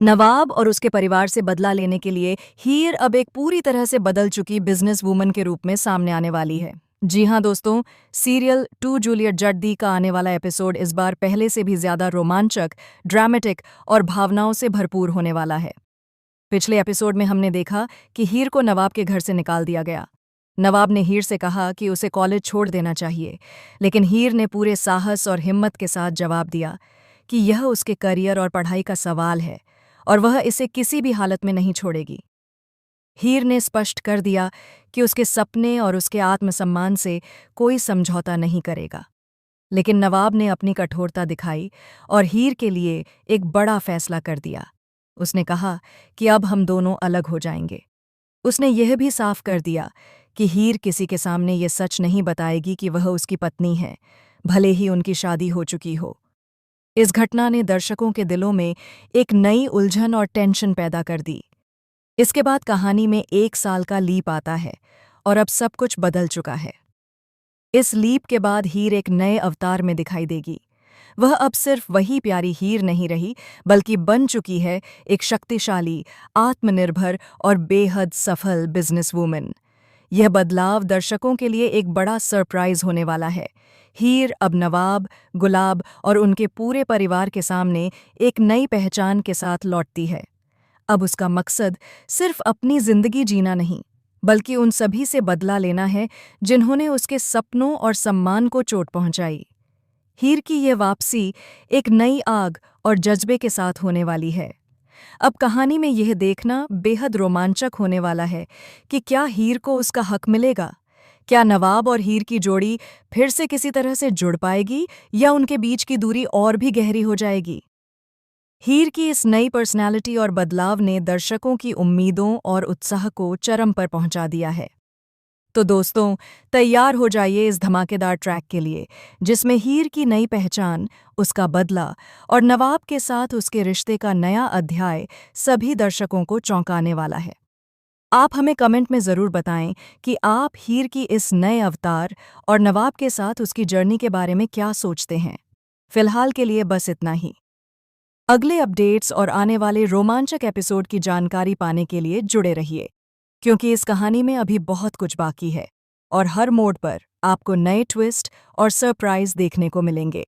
नवाब और उसके परिवार से बदला लेने के लिए हीर अब एक पूरी तरह से बदल चुकी बिजनेस वूमन के रूप में सामने आने वाली है। जी हाँ दोस्तों, सीरियल टू जूलियट जड्डी का आने वाला एपिसोड इस बार पहले से भी ज्यादा रोमांचक, ड्रामेटिक और भावनाओं से भरपूर होने वाला है। पिछले एपिसोड में हमने देखा कि हीर को नवाब के घर से निकाल दिया गया। नवाब ने हीर से कहा कि उसे कॉलेज छोड़ देना चाहिए, लेकिन हीर ने पूरे साहस और हिम्मत के साथ जवाब दिया कि यह उसके करियर और पढ़ाई का सवाल है और वह इसे किसी भी हालत में नहीं छोड़ेगी। हीर ने स्पष्ट कर दिया कि उसके सपने और उसके आत्मसम्मान से कोई समझौता नहीं करेगा। लेकिन नवाब ने अपनी कठोरता दिखाई और हीर के लिए एक बड़ा फैसला कर दिया। उसने कहा कि अब हम दोनों अलग हो जाएंगे। उसने यह भी साफ कर दिया कि हीर किसी के सामने ये सच नहीं बताएगी कि वह उसकी पत्नी है, भले ही उनकी शादी हो चुकी हो। इस घटना ने दर्शकों के दिलों में एक नई उलझन और टेंशन पैदा कर दी। इसके बाद कहानी में 1 साल का लीप आता है और अब सब कुछ बदल चुका है। इस लीप के बाद हीर एक नए अवतार में दिखाई देगी। वह अब सिर्फ वही प्यारी हीर नहीं रही, बल्कि बन चुकी है एक शक्तिशाली, आत्मनिर्भर और बेहद सफल बिजनेस वूमन। यह बदलाव दर्शकों के लिए एक बड़ा सरप्राइज होने वाला है। हीर अब नवाब, गुलाब और उनके पूरे परिवार के सामने एक नई पहचान के साथ लौटती है। अब उसका मकसद सिर्फ अपनी जिंदगी जीना नहीं, बल्कि उन सभी से बदला लेना है जिन्होंने उसके सपनों और सम्मान को चोट पहुंचाई। हीर की ये वापसी एक नई आग और जज्बे के साथ होने वाली है। अब कहानी में यह देखना बेहद रोमांचक होने वाला है कि क्या हीर को उसका हक मिलेगा। क्या नवाब और हीर की जोड़ी फिर से किसी तरह से जुड़ पाएगी या उनके बीच की दूरी और भी गहरी हो जाएगी। हीर की इस नई पर्सनैलिटी और बदलाव ने दर्शकों की उम्मीदों और उत्साह को चरम पर पहुंचा दिया है। तो दोस्तों, तैयार हो जाइए इस धमाकेदार ट्रैक के लिए, जिसमें हीर की नई पहचान, उसका बदला और नवाब के साथ उसके रिश्ते का नया अध्याय सभी दर्शकों को चौंकाने वाला है। आप हमें कमेंट में ज़रूर बताएं कि आप हीर की इस नए अवतार और नवाब के साथ उसकी जर्नी के बारे में क्या सोचते हैं। फिलहाल के लिए बस इतना ही। अगले अपडेट्स और आने वाले रोमांचक एपिसोड की जानकारी पाने के लिए जुड़े रहिए, क्योंकि इस कहानी में अभी बहुत कुछ बाकी है और हर मोड़ पर आपको नए ट्विस्ट और सरप्राइज देखने को मिलेंगे।